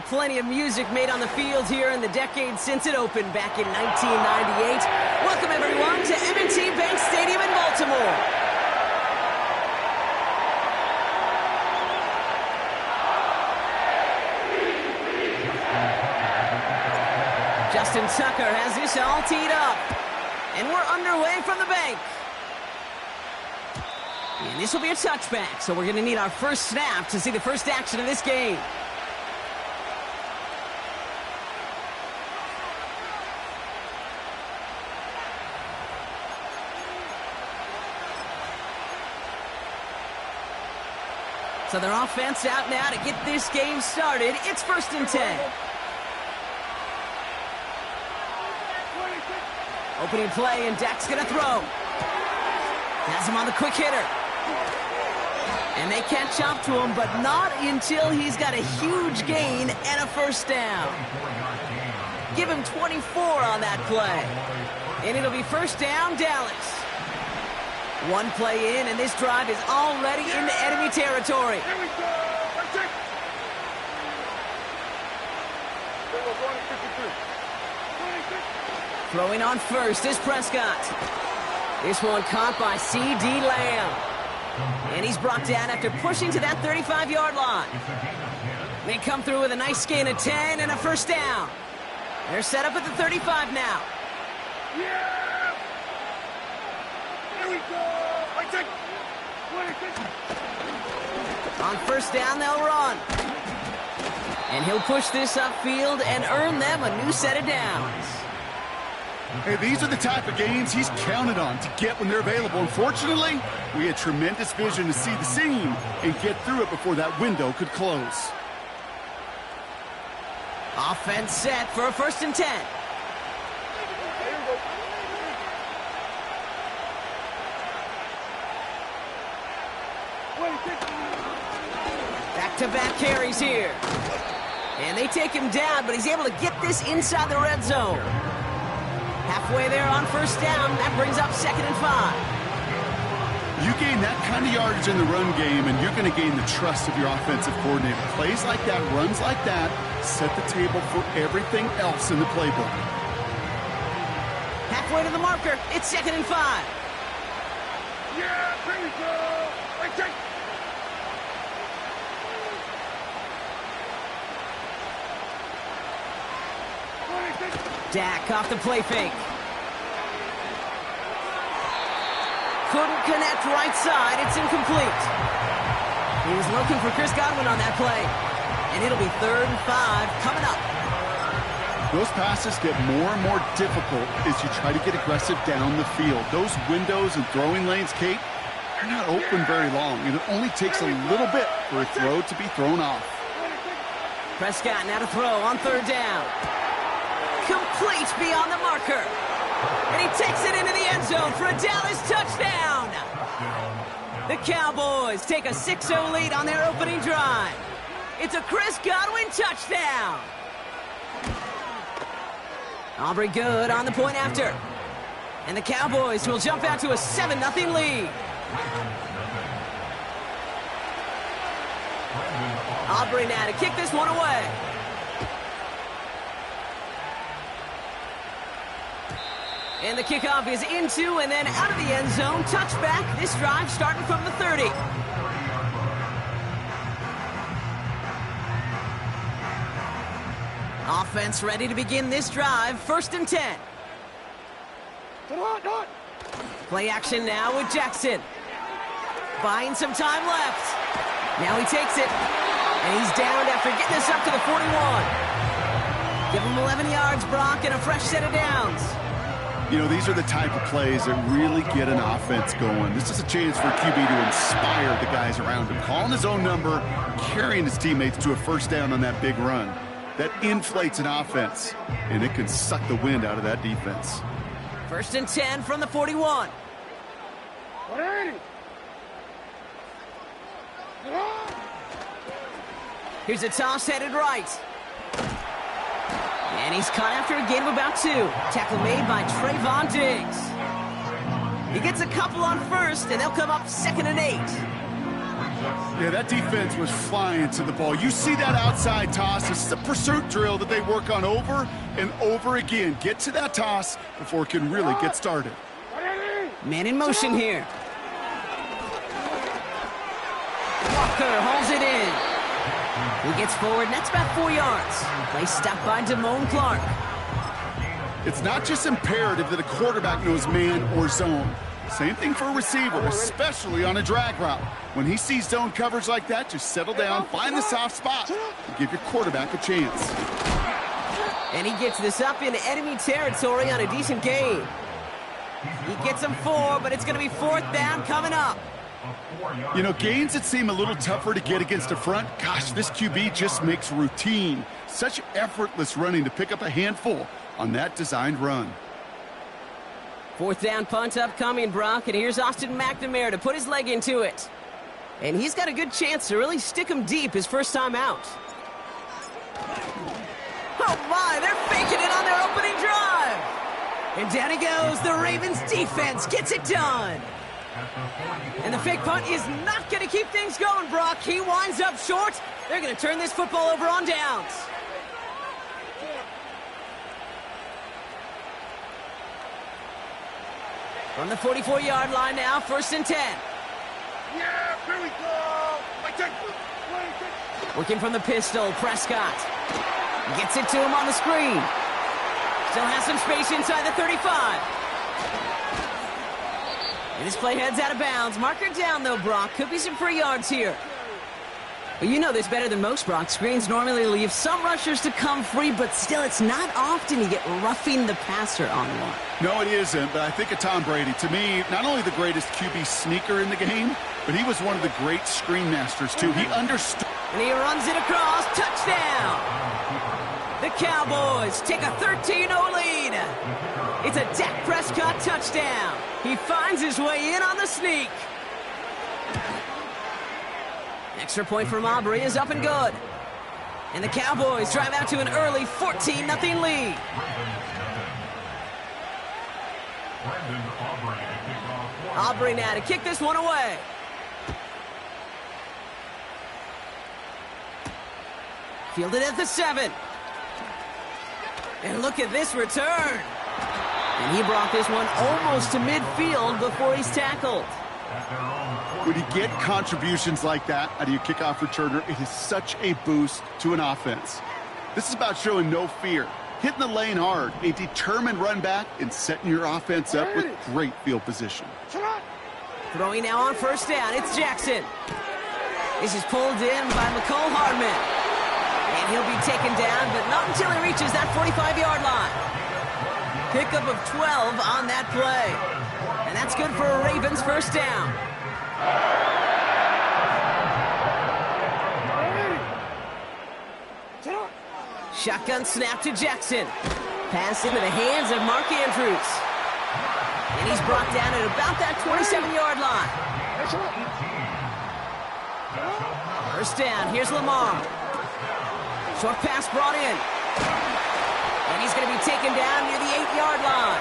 plenty of music made on the field here in the decade since it opened back in 1998. Welcome, everyone, to M&T Bank Stadium in Baltimore. Justin Tucker has this all teed up. And we're underway from the bank. And this will be a touchback, so we're going to need our first snap to see the first action of this game. So their offense out now to get this game started. It's 1st and 10. Opening play, and Dak's going to throw. Has him on the quick hitter. And they catch up to him, but not until he's got a huge gain and a first down. Give him 24 on that play. And it'll be first down, Dallas. One play in, and this drive is already into enemy territory. Here we go. Throwing on first is Prescott. This one caught by C.D. Lamb. And he's brought down after pushing to that 35-yard line. They come through with a nice gain of 10 and a first down. They're set up at the 35 now. Yeah! Here we go. On first down, they'll run. And he'll push this upfield and earn them a new set of downs. Hey, these are the type of games he's counted on to get when they're available. Unfortunately, we had tremendous vision to see the seam and get through it before that window could close. Offense set for a 1st and 10. Back-to-back carries here. And they take him down, but he's able to get this inside the red zone. Halfway there on first down, that brings up 2nd and 5. You gain that kind of yardage in the run game, and you're going to gain the trust of your offensive coordinator. Plays like that, runs like that, set the table for everything else in the playbook. Halfway to the marker, it's 2nd and 5. Yeah, here we go. Dak off the play fake. Couldn't connect right side. It's incomplete. He was looking for Chris Godwin on that play. And it'll be 3rd and 5 coming up. Those passes get more and more difficult as you try to get aggressive down the field. Those windows and throwing lanes, Kate, they're not open very long. And it only takes a little bit for a throw to be thrown off. Prescott now to throw on 3rd down. Complete beyond the marker. And he takes it into the end zone for a Dallas touchdown. The Cowboys take a 6-0 lead on their opening drive. It's a Chris Godwin touchdown. Aubrey Good on the point after. And the Cowboys will jump out to a 7-0 lead. Aubrey now to kick this one away. And the kickoff is into and then out of the end zone. Touchback. This drive starting from the 30. Offense ready to begin this drive. 1st and 10. Play action now with Jackson. Buying some time left. Now he takes it. And he's down after getting this up to the 41. Give him 11 yards, Brock, and a fresh set of downs. You know, these are the type of plays that really get an offense going. This is a chance for QB to inspire the guys around him. Calling his own number, carrying his teammates to a first down on that big run. That inflates an offense, and it can suck the wind out of that defense. 1st and 10 from the 41. Here's a toss headed right. And he's caught after a gain of about 2. Tackle made by Trayvon Diggs. He gets a couple on first, and they'll come up 2nd and 8. Yeah, that defense was flying to the ball. You see that outside toss. This is a pursuit drill that they work on over and over again. Get to that toss before it can really get started. Man in motion here. Walker holds it in. He gets forward, and that's about 4 yards. Play stopped by Damone Clark. It's not just imperative that a quarterback knows man or zone. Same thing for a receiver, especially on a drag route. When he sees zone coverage like that, just settle down, find the soft spot, and give your quarterback a chance. And he gets this up into enemy territory on a decent gain. He gets him 4, but it's going to be 4th down coming up. You know, gains that seem a little tougher to get against a front, gosh, this QB just makes routine. Such effortless running to pick up a handful on that designed run. 4th down punt upcoming, Brock, and here's Austin McNamara to put his leg into it. And he's got a good chance to really stick him deep his first time out. Oh my, they're faking it on their opening drive. And down he goes, the Ravens defense gets it done. And the fake punt is not going to keep things going, Brock. He winds up short. They're going to turn this football over on downs. From the 44-yard line now, 1st and 10. Yeah, here we go. Working from the pistol, Prescott. Gets it to him on the screen. Still has some space inside the 35. And this play heads out of bounds. Marker down, though, Brock. Could be some free yards here. But you know this better than most, Brock. Screens normally leave some rushers to come free, but still, it's not often you get roughing the passer on one. No, it isn't, but I think of Tom Brady. To me, not only the greatest QB sneaker in the game, but he was one of the great screen masters, too. He understood. And he runs it across. Touchdown! The Cowboys take a 13-0 lead. It's a Dak Prescott touchdown. He finds his way in on the sneak. Extra point from Aubrey is up and good. And the Cowboys drive out to an early 14-0 lead. Aubrey now to kick this one away. Fielded at the 7. And look at this return. And he brought this one almost to midfield before he's tackled. When you get contributions like that out of your kickoff returner, it is such a boost to an offense. This is about showing no fear, hitting the lane hard, a determined run back, and setting your offense up with great field position. Throwing now on 1st down, it's Jackson. This is pulled in by McCole Hardman. And he'll be taken down, but not until he reaches that 45-yard line. Pickup of 12 on that play. And that's good for a Ravens 1st down. Shotgun snap to Jackson. Pass into the hands of Mark Andrews. And he's brought down at about that 27-yard line. 1st down, here's Lamar. Short pass brought in. And he's going to be taken down near the 8-yard line.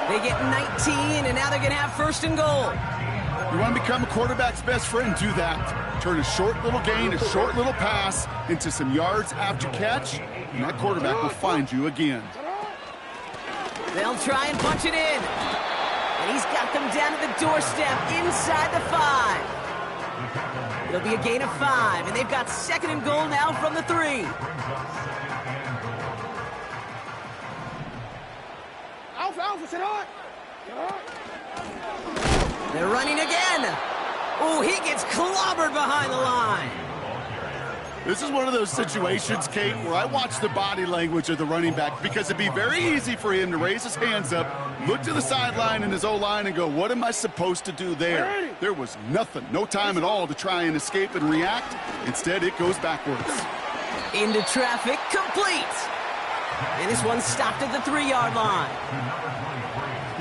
They get 19, and now they're going to have 1st and goal. You want to become a quarterback's best friend? Do that. Turn a short little gain, a short little pass into some yards after catch, and that quarterback will find you again. They'll try and punch it in. And he's got them down to the doorstep inside the 5. It'll be a gain of 5, and they've got 2nd and goal now from the 3. They're running again. Oh, he gets clobbered behind the line. This is one of those situations, Kate, where I watch the body language of the running back because it'd be very easy for him to raise his hands up, look to the sideline in his O-line and go, what am I supposed to do there? There was nothing, no time at all to try and escape and react. Instead, it goes backwards. Into traffic, complete. And this one's stopped at the 3-yard line.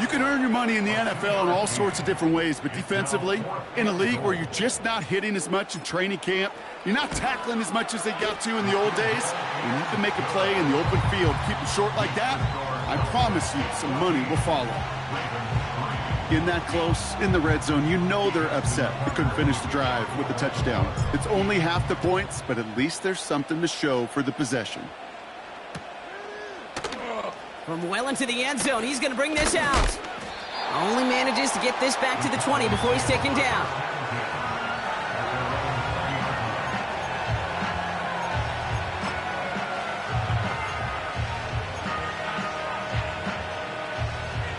You can earn your money in the NFL in all sorts of different ways, but defensively, in a league where you're just not hitting as much in training camp, you're not tackling as much as they got to in the old days, and you can make a play in the open field, keep it short like that, I promise you some money will follow. In that close, in the red zone, you know they're upset they couldn't finish the drive with the touchdown. It's only half the points, but at least there's something to show for the possession. From well into the end zone, he's going to bring this out. Only manages to get this back to the 20 before he's taken down.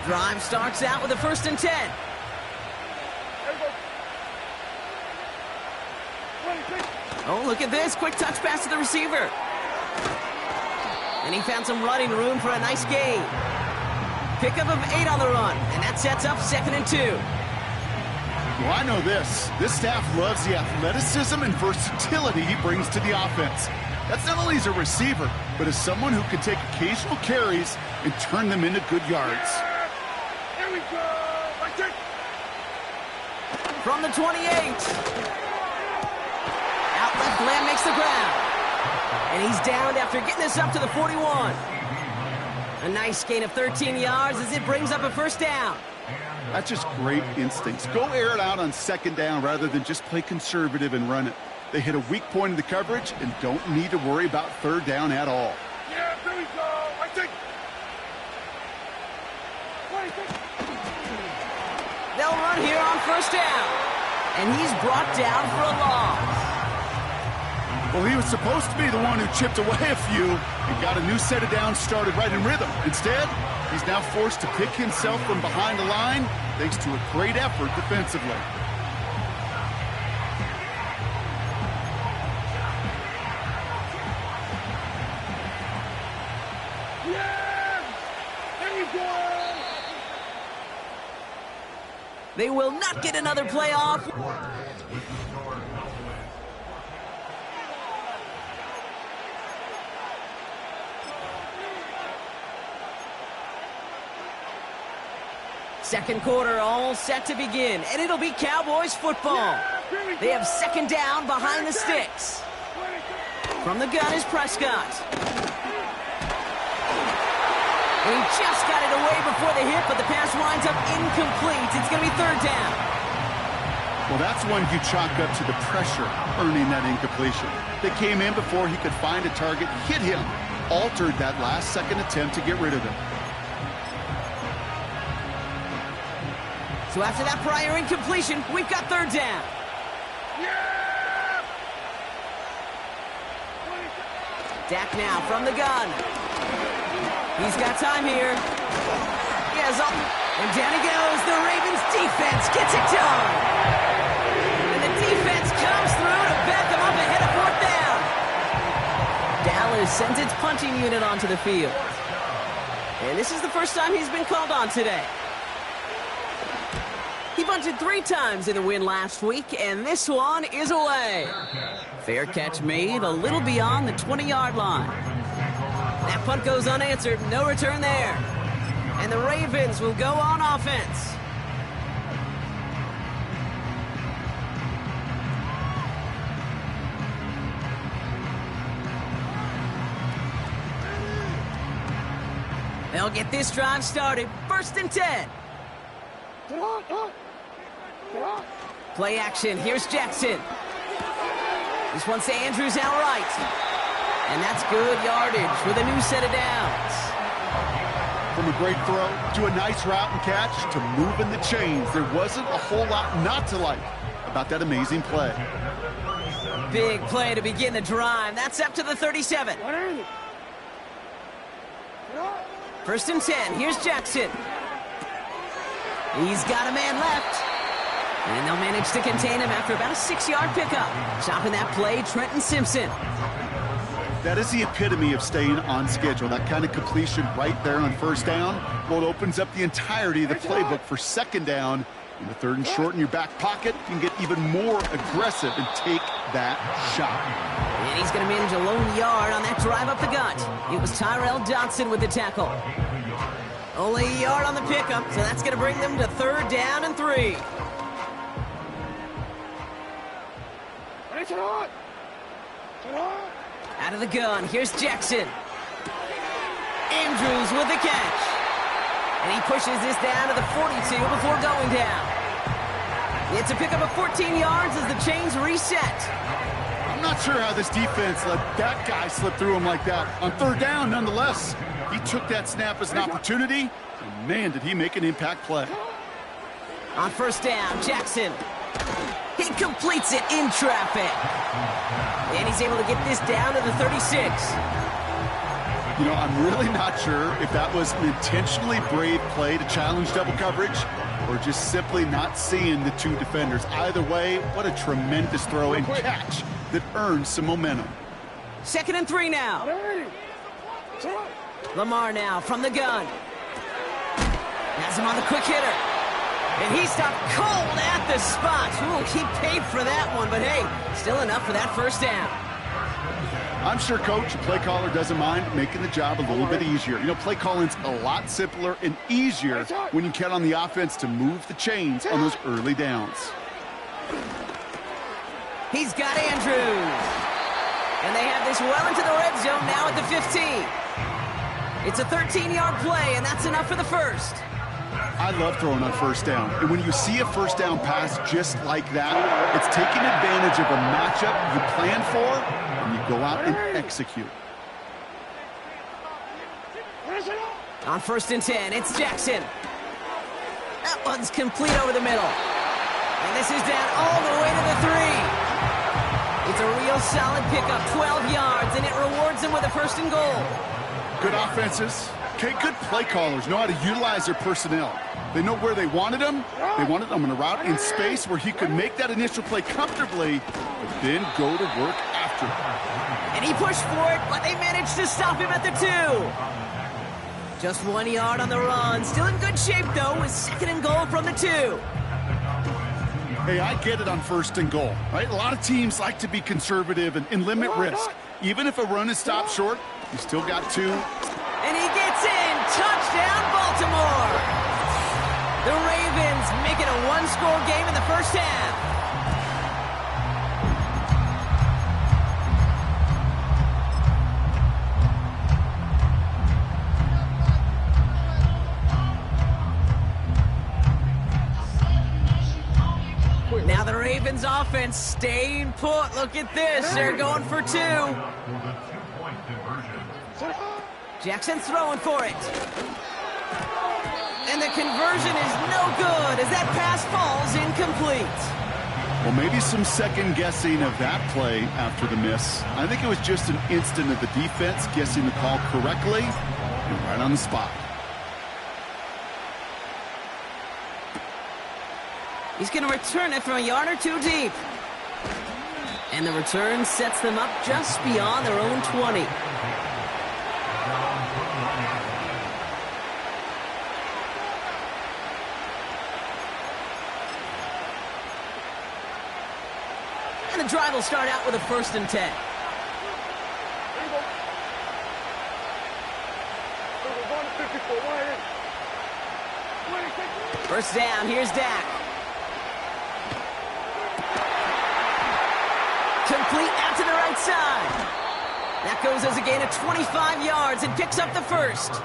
Drive starts out with a 1st and 10. Oh, look at this. Quick touch pass to the receiver. And he found some running room for a nice gain. Pickup of 8 on the run, and that sets up 2nd and 2. Well, I know this. This staff loves the athleticism and versatility he brings to the offense. That's not only as a receiver, but as someone who can take occasional carries and turn them into good yards. Here we go. I take. From the 28. Out left, Lamb makes the ground. And he's downed after getting this up to the 41. A nice gain of 13 yards as it brings up a 1st down. That's just great instincts. Go air it out on 2nd down rather than just play conservative and run it. They hit a weak point in the coverage and don't need to worry about 3rd down at all. Yeah, here we go. I take. They'll run here on 1st down. And he's brought down for a loss. Well, he was supposed to be the one who chipped away a few and got a new set of downs started right in rhythm. Instead, he's now forced to pick himself from behind the line thanks to a great effort defensively. Yeah! There you go! They will not get another playoff. Second quarter all set to begin, and it'll be Cowboys football. They have 2nd down behind the sticks. From the gun is Prescott. And he just got it away before the hit, but the pass winds up incomplete. It's going to be 3rd down. Well, that's one you chalk up to the pressure earning that incompletion. They came in before he could find a target, hit him, altered that last-second attempt to get rid of it. So after that prior incompletion, we've got 3rd down. Yeah! Dak now from the gun. He's got time here. He has up. And down he goes. The Ravens defense gets it done. And the defense comes through to back them up ahead of 4th down. Dallas sends its punching unit onto the field. And this is the first time he's been called on today. He bunted 3 times in the win last week, and this one is away. Fair catch made a little beyond the 20-yard line. That punt goes unanswered, no return there. And the Ravens will go on offense. They'll get this drive started. 1st and 10. Play action. Here's Jackson. This one's to Andrews outright. And that's good yardage with a new set of downs. From a great throw to a nice route and catch to moving the chains, there wasn't a whole lot not to like about that amazing play. Big play to begin the drive. That's up to the 37. 1st and 10. Here's Jackson. He's got a man left. And they'll manage to contain him after about a 6-yard pickup. Chopping that play, Trenton Simpson. That is the epitome of staying on schedule. That kind of completion right there on 1st down. Well, it opens up the entirety of the playbook for 2nd down. In the 3rd and short in your back pocket, you can get even more aggressive and take that shot. And he's going to manage a lone yard on that drive up the gut. It was Tyrell Dodson with the tackle. Only a yard on the pickup, so that's going to bring them to 3rd down and 3. Out of the gun, here's Jackson. Andrews with the catch. And he pushes this down to the 42 before going down. It's a pickup of 14 yards as the chains reset. I'm not sure how this defense let that guy slip through him like that. On 3rd down, nonetheless, he took that snap as an opportunity, and man, did he make an impact play. On 1st down, Jackson. He completes it in traffic. And he's able to get this down to the 36. You know, I'm really not sure if that was an intentionally brave play to challenge double coverage or just simply not seeing the 2 defenders. Either way, what a tremendous throw and catch that earned some momentum. 2nd and 3 now. Lamar now from the gun. Has him on the quick hitter. And he stopped cold at the spot. Ooh, he paid for that one, but hey, still enough for that 1st down. I'm sure, Coach, the play caller doesn't mind making the job a little bit easier. You know, play calling's a lot simpler and easier when you count on the offense to move the chains on those early downs. He's got Andrews. And they have this well into the red zone now at the 15. It's a 13-yard play, and that's enough for the 1st. I love throwing on 1st down. And when you see a 1st down pass just like that, it's taking advantage of a matchup you plan for, and you go out and execute. On 1st and 10, it's Jackson. That one's complete over the middle. And this is down all the way to the 3. It's a real solid pickup, 12 yards, and it rewards them with a 1st and goal. Good offenses. Okay, good play callers know how to utilize their personnel. They know where they wanted him. They wanted him in a route in space where he could make that initial play comfortably, but then go to work after it. And he pushed for it, but they managed to stop him at the 2. Just 1 yard on the run. Still in good shape, though, with 2nd and goal from the 2. Hey, I get it on 1st and goal, right? A lot of teams like to be conservative and limit risk. Even if a run is stopped short, you still got 2. And he gets in. Touchdown, Baltimore. The Ravens make it a 1-score game in the 1st half. Now the Ravens offense staying put. Look at this. They're going for 2. Jackson throwing for it. And the conversion is no good as that pass falls incomplete. Well, maybe some second guessing of that play after the miss. I think it was just an instant of the defense guessing the call correctly and right on the spot. He's going to return it from a yard or 2 deep. And the return sets them up just beyond their own 20. And the drive will start out with a 1st and 10. First down, here's Dak. Complete out to the right side. That goes as a gain of 25 yards and picks up the 1st.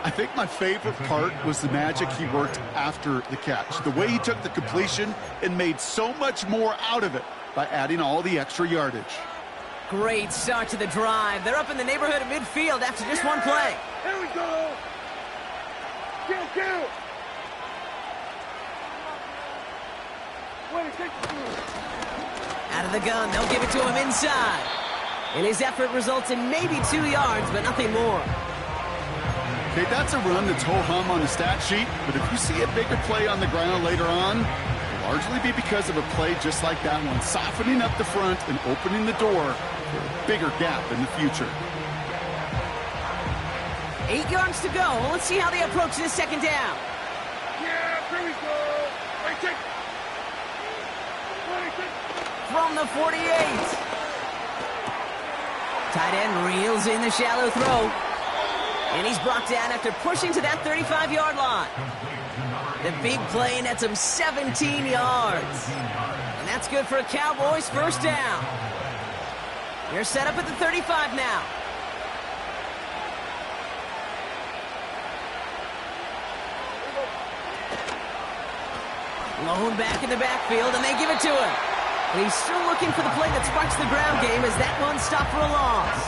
I think my favorite part was the magic he worked after the catch. The way he took the completion and made so much more out of it by adding all the extra yardage. Great start to the drive. They're up in the neighborhood of midfield after just 1 play. Here we go. Go. Out of the gun, they'll give it to him inside. And his effort results in maybe 2 yards, but nothing more. Okay, that's a run that's ho-hum on the stat sheet, but if you see a bigger play on the ground later on, it'll largely be because of a play just like that one, softening up the front and opening the door for a bigger gap in the future. 8 yards to go. Let's see how they approach this 2nd down. Yeah, here we go. From the 48. Tight end reels in the shallow throw. And he's brought down after pushing to that 35-yard line. The big play nets him 17 yards. And that's good for a Cowboys first down. They're set up at the 35 now. Lone back in the backfield, and they give it to him. And he's still looking for the play that sparks the ground game as that one stopped for a loss.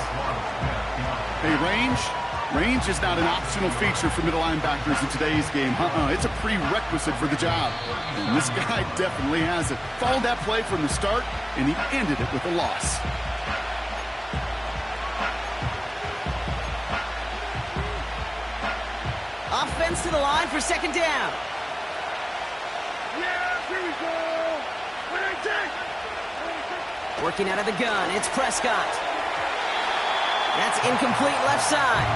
Hey, range is not an optional feature for middle linebackers in today's game. It's a prerequisite for the job. And this guy definitely has it. Followed that play from the start, and he ended it with a loss. Offense to the line for second down. Yeah, here we go. Working out of the gun, it's Prescott. That's incomplete left side.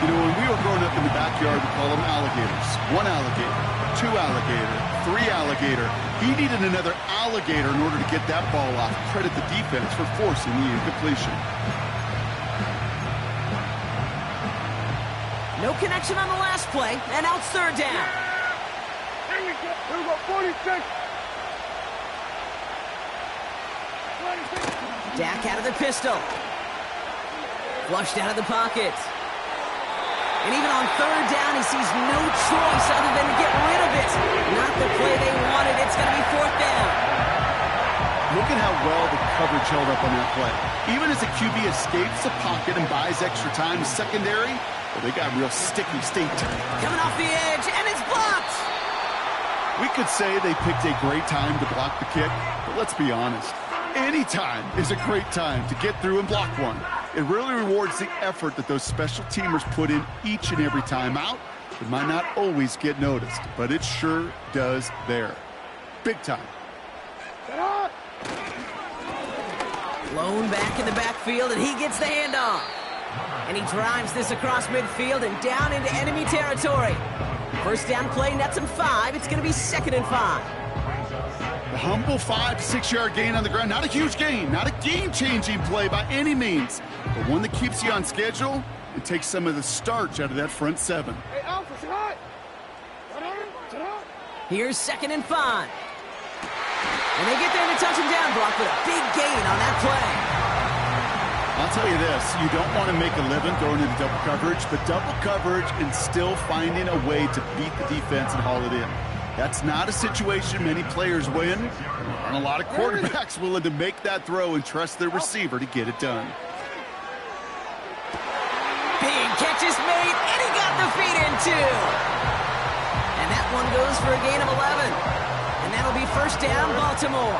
You know, when we were growing up in the backyard, we call them alligators. One alligator, two alligator, three alligator. He needed another alligator in order to get that ball off. Credit the defense for forcing the incompletion. No connection on the last play, and out third down. Here we go. Here we go. 46. Dak out of the pistol. Flushed out of the pocket. And even on third down, he sees no choice other than to get rid of it. Not the play they wanted. It's going to be fourth down. Look at how well the coverage held up on that play. Even as the QB escapes the pocket and buys extra time to secondary, well, they got real sticky stink. Coming off the edge, and it's blocked. We could say they picked a great time to block the kick, but let's be honest. Any time is a great time to get through and block one. It really rewards the effort that those special teamers put in each and every time out. It might not always get noticed, but it sure does there. Big time. Lone back in the backfield, and he gets the handoff. And he drives this across midfield and down into enemy territory. First down play nets him 5. It's going to be 2nd and 5. The humble 5 to 6 yard gain on the ground. Not a huge gain, not a game-changing play by any means, but one that keeps you on schedule and takes some of the starch out of that front 7. Hey, Alpha, sit hot. Sit hot. Here's 2nd and 5. And they get there to touch him down, Brock, with a big gain on that play. I'll tell you this, you don't want to make a living throwing into double coverage, but double coverage and still finding a way to beat the defense and haul it in. That's not a situation many players win. There aren't a lot of quarterbacks willing to make that throw and trust their receiver to get it done. Big catch is made, and he got the feet in too. And that one goes for a gain of 11. And that'll be first down, Baltimore.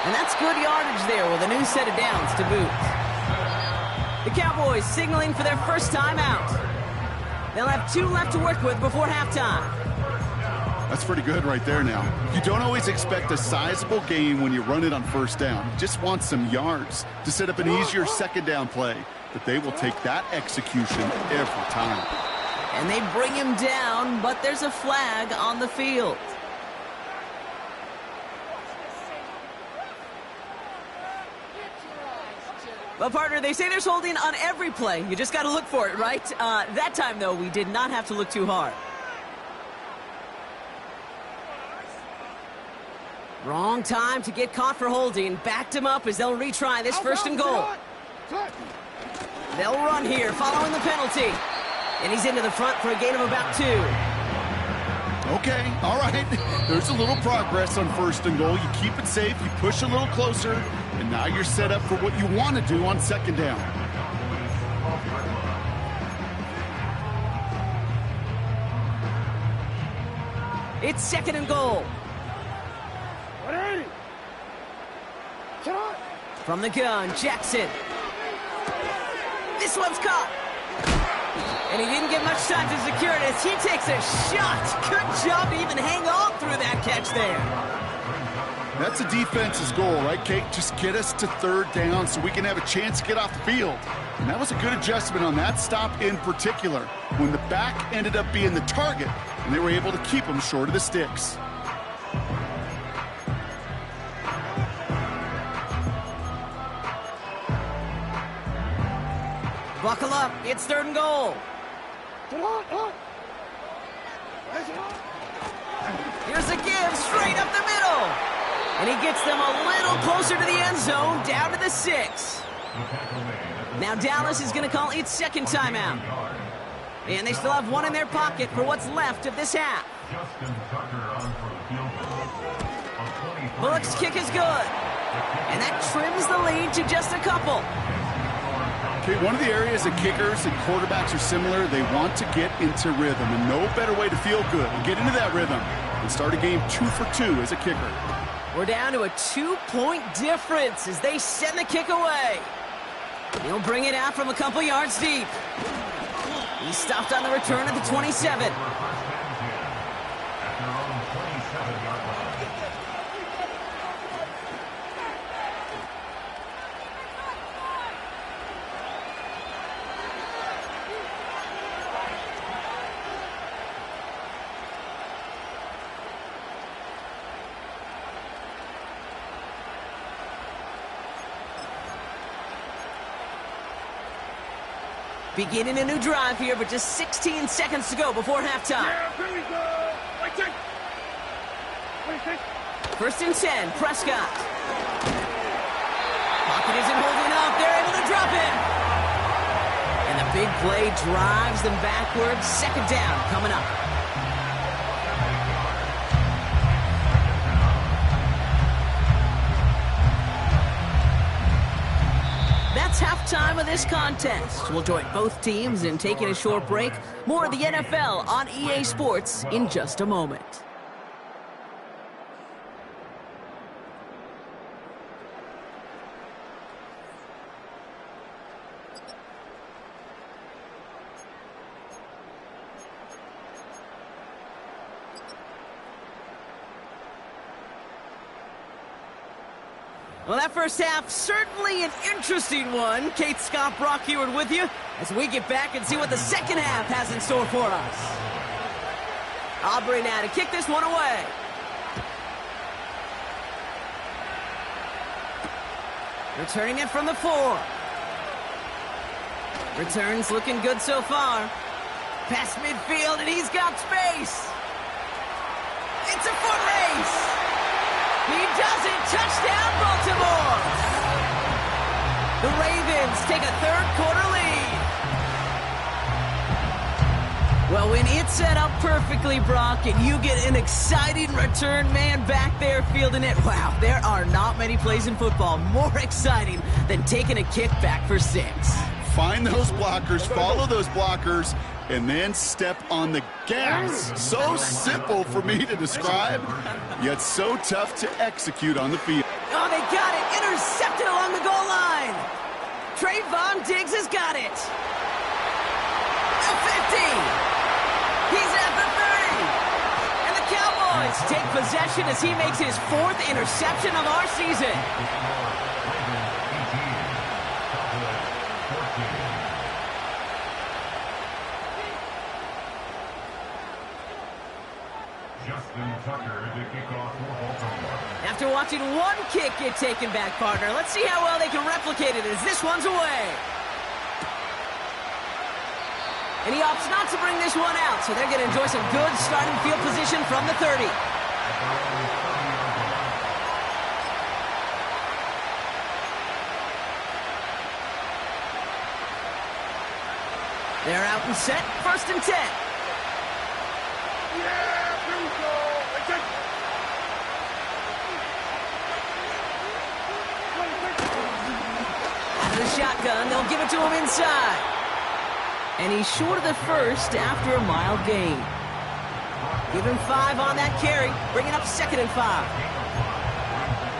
And that's good yardage there with a new set of downs to boot. The Cowboys signaling for their first time out. They'll have 2 left to work with before halftime. That's pretty good right there now. You don't always expect a sizable gain when you run it on first down. You just want some yards to set up an easier second down play. But they will take that execution every time. And they bring him down, but there's a flag on the field. Well, partner, they say there's holding on every play. You just got to look for it, right? That time, though, we did not have to look too hard. Wrong time to get caught for holding. Backed him up as they'll retry this first and goal. They'll run here following the penalty. And he's into the front for a gain of about 2. Okay, all right. There's a little progress on first and goal. You keep it safe, you push a little closer, and now you're set up for what you want to do on second down. It's 2nd and goal. From the gun, Jackson. This one's caught. And he didn't get much time to secure it as he takes a shot. Good job to even hang on through that catch there. That's a defense's goal, right, Kate? Just get us to third down so we can have a chance to get off the field. And that was a good adjustment on that stop in particular, when the back ended up being the target, and they were able to keep him short of the sticks. Buckle up. It's 3rd and goal. Here's a give straight up the middle. And he gets them a little closer to the end zone, down to the 6. Now Dallas is going to call its 2nd timeout. And they still have one in their pocket for what's left of this half. Bullock's kick is good. And that trims the lead to just a couple. Okay, one of the areas that kickers and quarterbacks are similar, they want to get into rhythm. And no better way to feel good and get into that rhythm and start a game 2 for 2 as a kicker. We're down to a 2-point difference as they send the kick away. He'll bring it out from a couple yards deep. He stopped on the return at the 27. Beginning a new drive here, but just 16 seconds to go before halftime. Yeah, here we go. Wait, 1st and 10, Prescott. Pocket isn't holding up. They're able to drop it. And the big play drives them backwards. 2nd down coming up. That's halftime of this contest. We'll join both teams in taking a short break. More of the NFL on EA Sports in just a moment. Well, that first half, certainly an interesting one. Kate Scott, Brock Heward with you as we get back and see what the second half has in store for us. Aubrey now to kick this one away. Returning it from the 4. Returns looking good so far. Past midfield, and he's got space. It's a foot race. He does it! Touchdown, Baltimore! The Ravens take a 3rd quarter lead. Well, when it's set up perfectly, Brock, and you get an exciting return man back there fielding it, wow, there are not many plays in football more exciting than taking a kick back for 6. Find those blockers, follow those blockers, and then step on the gas. So simple for me to describe, yet so tough to execute on the field. Oh, they got it. Intercepted along the goal line. Trayvon Diggs has got it. The 50. He's at the 30. And the Cowboys take possession as he makes his 4th interception of our season. After watching one kick get taken back, partner, let's see how well they can replicate it as this one's away. And he opts not to bring this one out, so they're going to enjoy some good starting field position from the 30. They're out and set, 1st and 10. Yeah, here we go. Out of the shotgun, they'll give it to him inside. And he's short of the 1st after a mild gain. Give him 5 on that carry, bringing up 2nd and 5.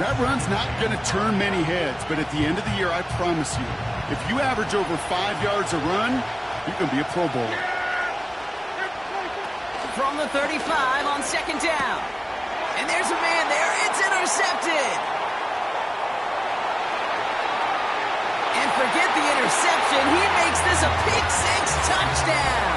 That run's not going to turn many heads, but at the end of the year, I promise you, if you average over 5 yards a run, you're going to be a Pro Bowler. From the 35 on 2nd down. And there's a man there. It's intercepted. And forget the interception. interception. He makes this a pick six touchdown.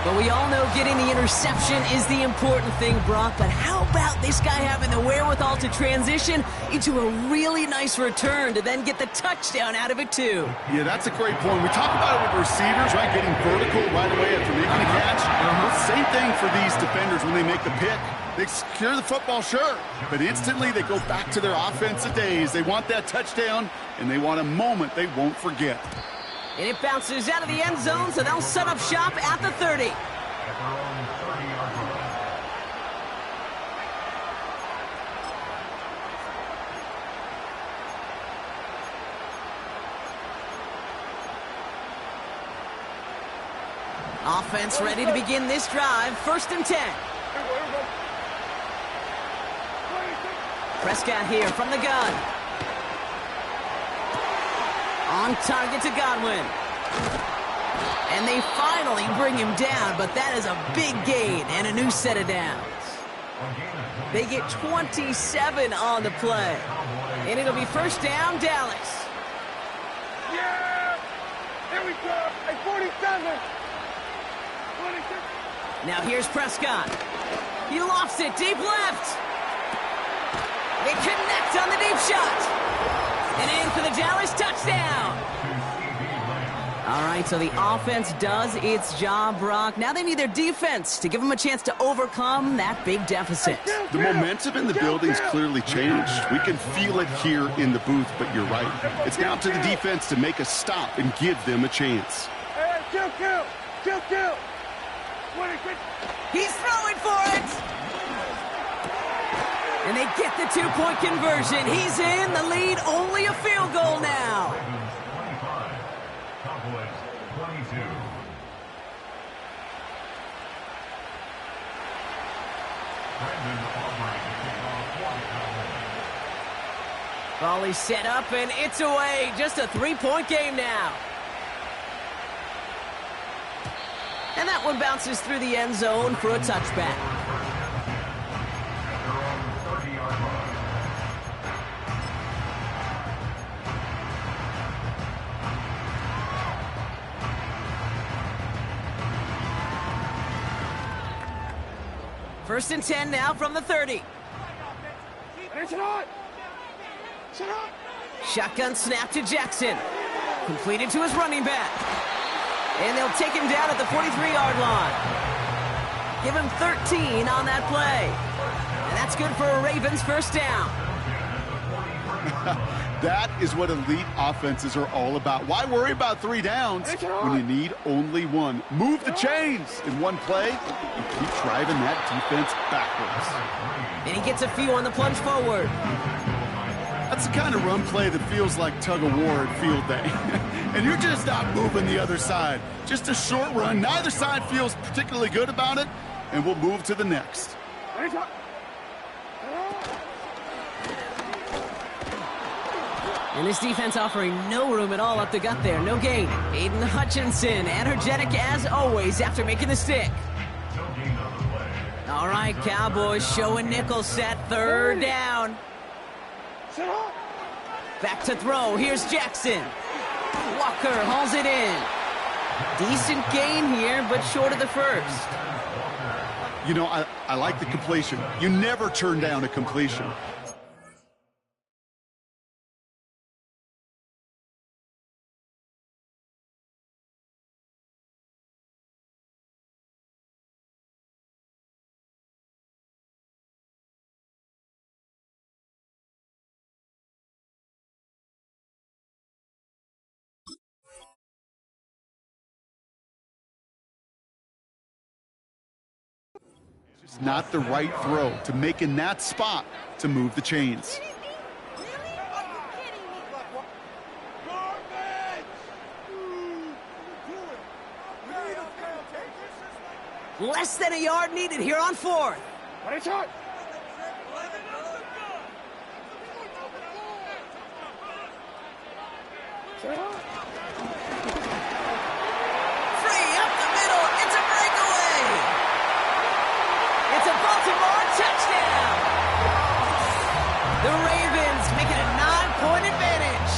But we all know getting the interception is the important thing, Brock. But how about this guy having the wherewithal to transition into a really nice return to then get the touchdown out of it, too? Yeah, that's a great point. We talk about it with receivers, right, getting vertical right away after making a catch. Same thing for these defenders when they make the pick. They secure the football, sure, but instantly they go back to their offensive days. They want that touchdown, and they want a moment they won't forget. And it bounces out of the end zone, so they'll set up shop at the 30. Offense ready to begin this drive. 1st and 10. Prescott here from the gun. On target to Godwin. And they finally bring him down, but that is a big gain and a new set of downs. They get 27 on the play. And it'll be 1st down, Dallas. Yeah! Here we go! At 47! 46! Now here's Prescott. He lofts it deep left. They connect on the deep shot. And in for the Dallas touchdown. All right, so the offense does its job, Brock. Now they need their defense to give them a chance to overcome that big deficit. The momentum in the building's clearly changed. We can feel it here in the booth, but you're right. It's now to the defense to make a stop and give them a chance. Hey, kill! 26! He's throwing for it. And they get the 2-point conversion. He's in the lead, only a field goal now. Volley set up, and it's away. Just a 3-point game now. And that one bounces through the end zone for a touchback. First and 10 now from the 30. Shotgun snap to Jackson. Completed to his running back. And they'll take him down at the 43-yard line. Give him 13 on that play. And that's good for a Ravens 1st down. That is what elite offenses are all about. Why worry about 3 downs when you need only 1? Move the chains in one play and keep driving that defense backwards. And he gets a few on the plunge forward. That's the kind of run play that feels like tug-of-war at field day. And you're just not moving the other side. Just a short run. Neither side feels particularly good about it, and we'll move to the next. And this defense offering no room at all up the gut there. No gain. Aiden Hutchinson, energetic as always after making the stick. All right, Cowboys showing nickel set. 3rd down. Back to throw. Here's Jackson. Walker hauls it in. Decent gain here, but short of the 1st. You know, I like the completion. You never turn down a completion. Just not the right throw to make in that spot to move the chains. Less than a yard needed here on 4th. Free up the middle. It's a breakaway. It's a Baltimore touchdown. The Ravens make it a 9-point advantage.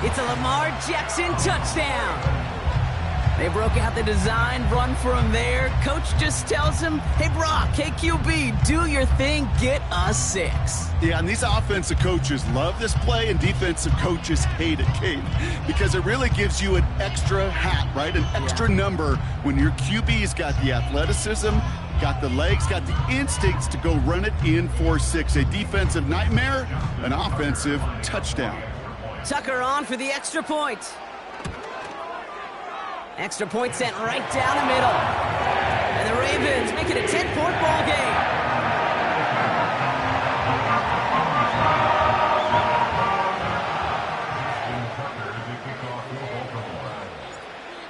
It's a Lamar Jackson touchdown. They broke out the design run for him there. Coach just tells him, hey, Brock, hey, QB, do your thing, get a 6. Yeah, and these offensive coaches love this play, and defensive coaches hate it, Kate, because it really gives you an extra hat, right? An extra number when your QB's got the athleticism, got the legs, got the instincts to go run it in for 6. A defensive nightmare, an offensive touchdown. Tucker on for the extra point. Extra point sent right down the middle. And the Ravens make it a 10-point ball game.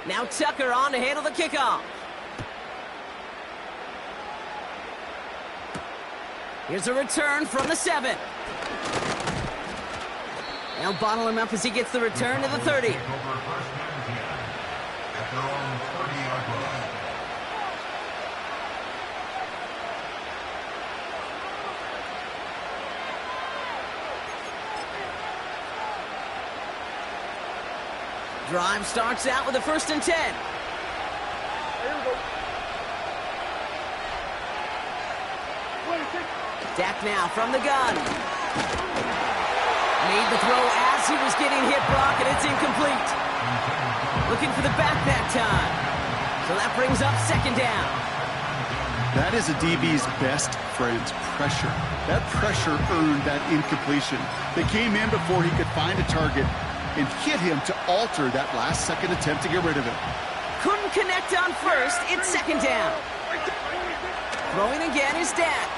Now Tucker on to handle the kickoff. Here's a return from the 7. They'll bottle him up as he gets the return to the 30. Drive starts out with a 1st and 10. Dak now from the gun. Made the throw as he was getting hit, Brock, and it's incomplete. Looking for the back that time. So that brings up 2nd down. That is a DB's best friend, pressure. That pressure earned that incompletion. They came in before he could find a target and hit him to alter that last-second attempt to get rid of it. Couldn't connect on 1st. It's 2nd down. Throwing again is Dak.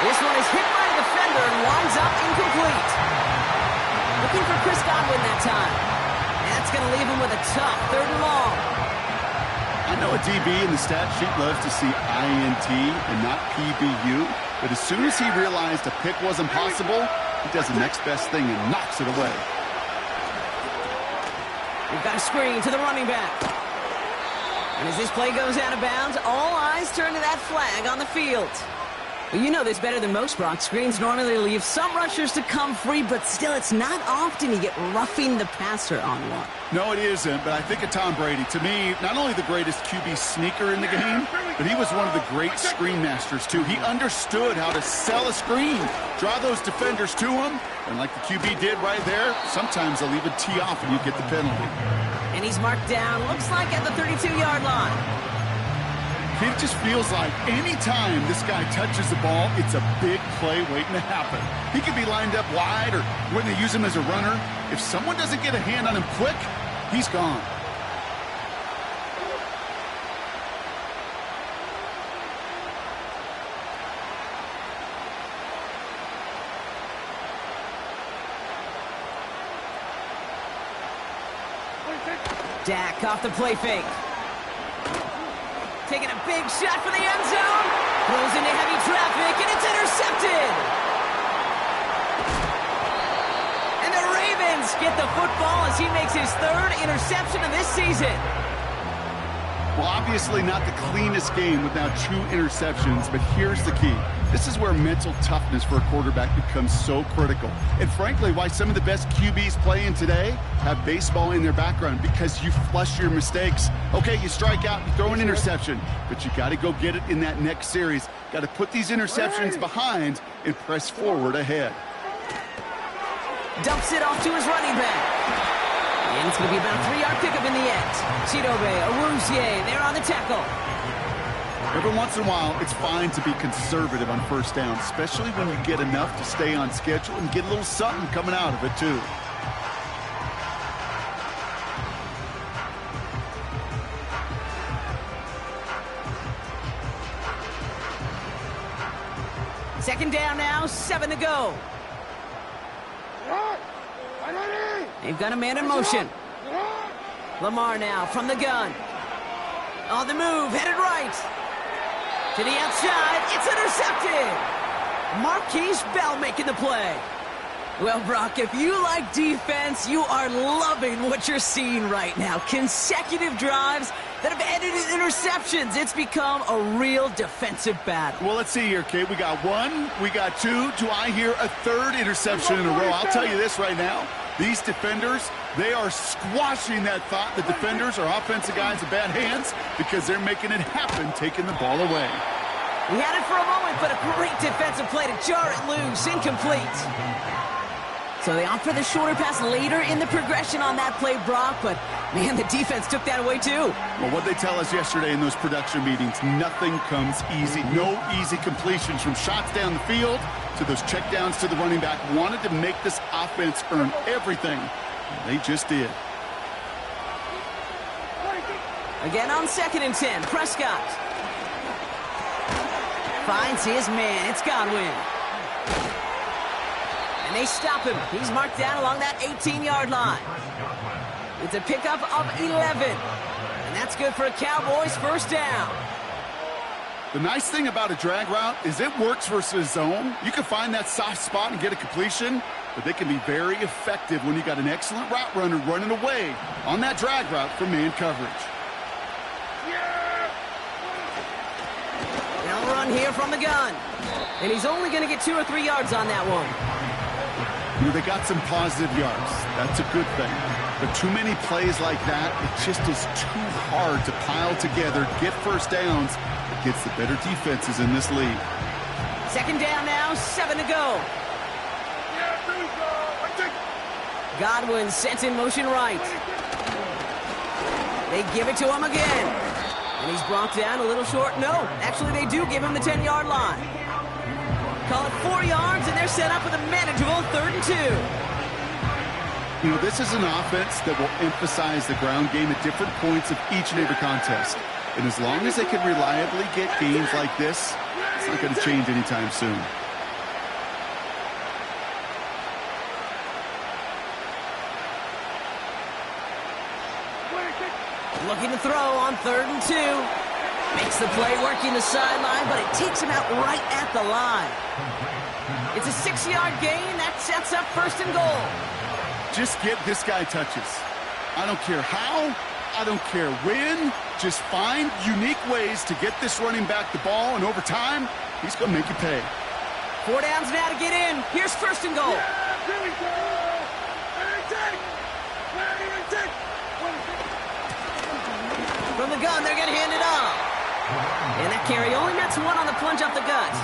This one is hit by the defender and winds up incomplete. Looking for Chris Godwin that time. That's going to leave him with a tough 3rd and long. I know a DB in the stat sheet loves to see INT and not PBU, but as soon as he realized a pick wasn't possible, he does the next best thing and knocks it away. We've got a screen to the running back. And as this play goes out of bounds, all eyes turn to that flag on the field. Well, you know this better than most, Brock. Screens normally leave some rushers to come free, but still, it's not often you get roughing the passer on one. No, it isn't, but I think of Tom Brady. To me, not only the greatest QB sneaker in the game, but he was one of the great screen masters, too. He understood how to sell a screen, draw those defenders to him, and like the QB did right there, sometimes they'll even tee off and you get the penalty. And he's marked down, looks like at the 32-yard line. It just feels like any time this guy touches the ball, it's a big play waiting to happen. He could be lined up wide, or when they use him as a runner, if someone doesn't get a hand on him quick, he's gone. Dak off the play fake. Taking a big shot for the end zone. Throws into heavy traffic, and it's intercepted. And the Ravens get the football as he makes his 3rd interception of this season. Well, obviously not the cleanest game without 2 interceptions, but here's the key. This is where mental toughness for a quarterback becomes so critical. And frankly, why some of the best QBs playing today have baseball in their background, because you flush your mistakes. Okay, you strike out, you throw an interception, but you got to go get it in that next series. Got to put these interceptions behind and press forward ahead. Dumps it off to his running back. And it's going to be about a 3-yard pickup in the end. Chidobe Awuzie there on the tackle. Every once in a while, it's fine to be conservative on 1st down, especially when you get enough to stay on schedule and get a little something coming out of it, too. Second down now, 7 to go. They've got a man in motion. Lamar now from the gun. On the move, headed right. To the outside, it's intercepted. Marquise Bell making the play. Well, Brock, if you like defense, you are loving what you're seeing right now. Consecutive drives that have ended in interceptions. It's become a real defensive battle. Well, let's see here, Kate. We got 1, we got 2. Do I hear a 3rd interception in a row? I'll tell you this right now. These defenders, they are squashing that thought. The defenders are offensive guys in bad hands because they're making it happen, taking the ball away. He had it for a moment, but a great defensive play to jar it loose. Incomplete. So they opt for the shorter pass later in the progression on that play, Brock, but man, the defense took that away too. Well, what they tell us yesterday in those production meetings, nothing comes easy. No easy completions from shots down the field to those checkdowns to the running back. Wanted to make this offense earn everything. They just did. Again on 2nd and 10, Prescott finds his man. It's Godwin. And they stop him. He's marked down along that 18-yard line. It's a pickup of 11. And that's good for a Cowboys first down. The nice thing about a drag route is it works versus zone. You can find that soft spot and get a completion, but they can be very effective when you got an excellent route runner running away on that drag route from man coverage. Now run here from the gun. And he's only going to get 2 or 3 yards on that one. You know, they got some positive yards. That's a good thing. But too many plays like that, it just is too hard to pile together, get first downs against the better defenses in this league. 2nd down now, 7 to go. Godwin sets in motion right. They give it to him again. And he's brought down a little short. No, actually they do give him the 10-yard line. Call it 4 yards, and they're set up with a manageable 3rd and 2. You know, this is an offense that will emphasize the ground game at different points of each and every contest. And as long as they can reliably get gains like this, it's not going to change anytime soon. Looking to throw on 3rd and 2. Makes the play working the sideline, but it takes him out right at the line. It's a 6-yard gain. That sets up 1st and goal. Just get this guy touches. I don't care how, I don't care when. Just find unique ways to get this running back the ball, and over time, he's going to make you pay. 4 downs now to get in. Here's 1st and goal. Here we go. From the gun, they're going to hand it off. And that carry only nets 1 on the plunge up the gut.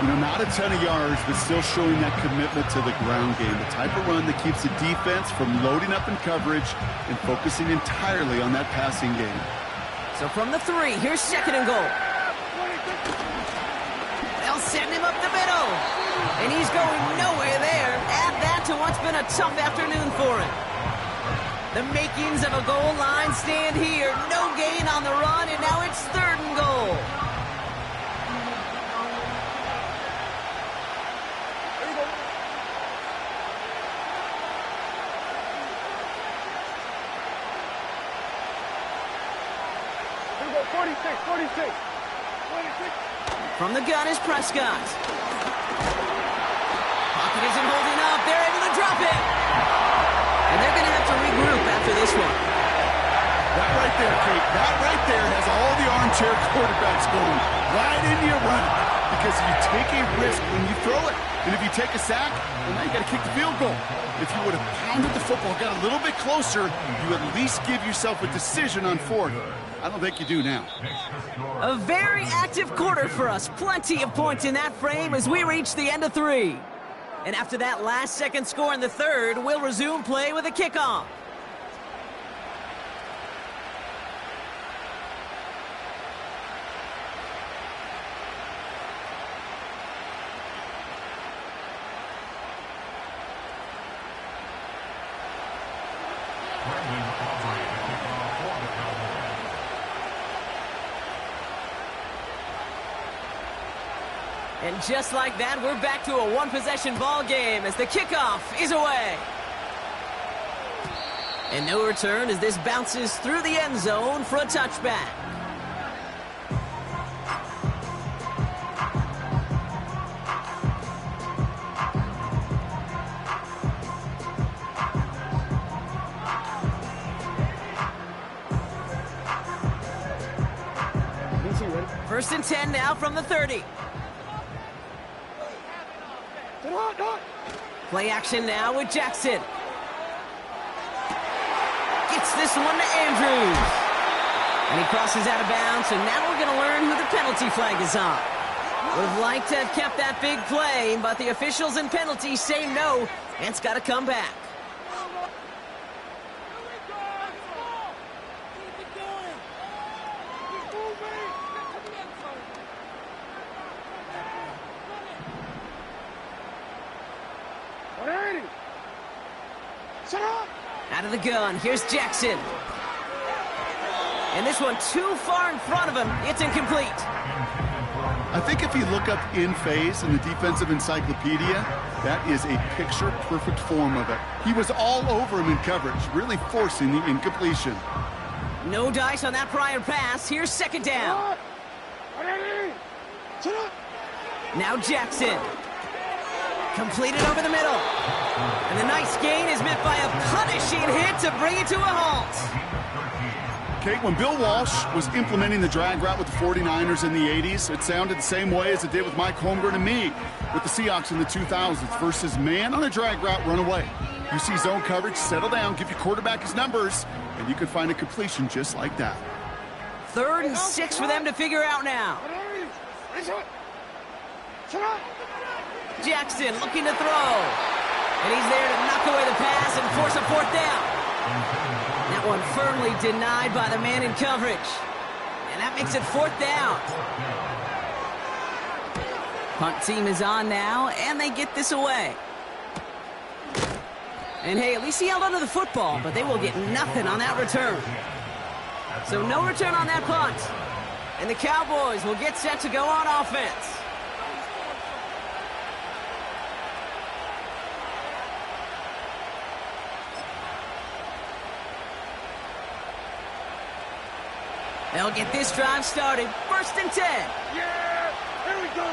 You know, not a ton of yards, but still showing that commitment to the ground game. The type of run that keeps the defense from loading up in coverage and focusing entirely on that passing game. So from the 3, here's 2nd and goal. They'll send him up the middle. And he's going nowhere there. Add that to what's been a tough afternoon for him. The makings of a goal line stand here. No gain on the run, and now it's 3rd and goal. Here we go, 46. From the gun is Prescott. Pocket isn't holding up. They're able to drop it. And they're going to have to regroup after this one. That right there, Kate, that right there has all the armchair quarterbacks going right into your run. Because you take a risk when you throw it. And if you take a sack, well, now you got to kick the field goal. If you would have pounded the football, got a little bit closer, you at least give yourself a decision on 4th. I don't think you do now. A very active quarter for us. Plenty of points in that frame as we reach the end of 3. And after that last-second score in the 3rd, we'll resume play with a kickoff. And just like that, we're back to a one-possession ball game as the kickoff is away. And no return as this bounces through the end zone for a touchback. First and 10 now from the 30. Play action now with Jackson. Gets this one to Andrews. And he crosses out of bounds, so now we're going to learn who the penalty flag is on. Would have liked to have kept that big play, but the officials and penalties say no, and it's got to come back. Out of the gun, here's Jackson. And this one too far in front of him. It's incomplete. I think if you look up in phase in the defensive encyclopedia, that is a picture-perfect form of it. He was all over him in coverage, really forcing the incompletion. No dice on that prior pass. Here's second down. Now Jackson. Completed over the middle. And the nice gain is met by a punishing hit to bring it to a halt. Kate, when Bill Walsh was implementing the drag route with the 49ers in the 80s, it sounded the same way as it did with Mike Holmgren and me with the Seahawks in the 2000s versus man on a drag route, run away. You see zone coverage, settle down, give your quarterback his numbers, and you can find a completion just like that. 3rd and 6 for them to figure out now. Jackson looking to throw. And he's there to knock away the pass and force a 4th down. That one firmly denied by the man in coverage. And that makes it 4th down. Punt team is on now, and they get this away. And hey, at least he held onto the football, but they will get nothing on that return. So no return on that punt. And the Cowboys will get set to go on offense. They'll get this drive started. 1st and 10. Yeah! Here we go!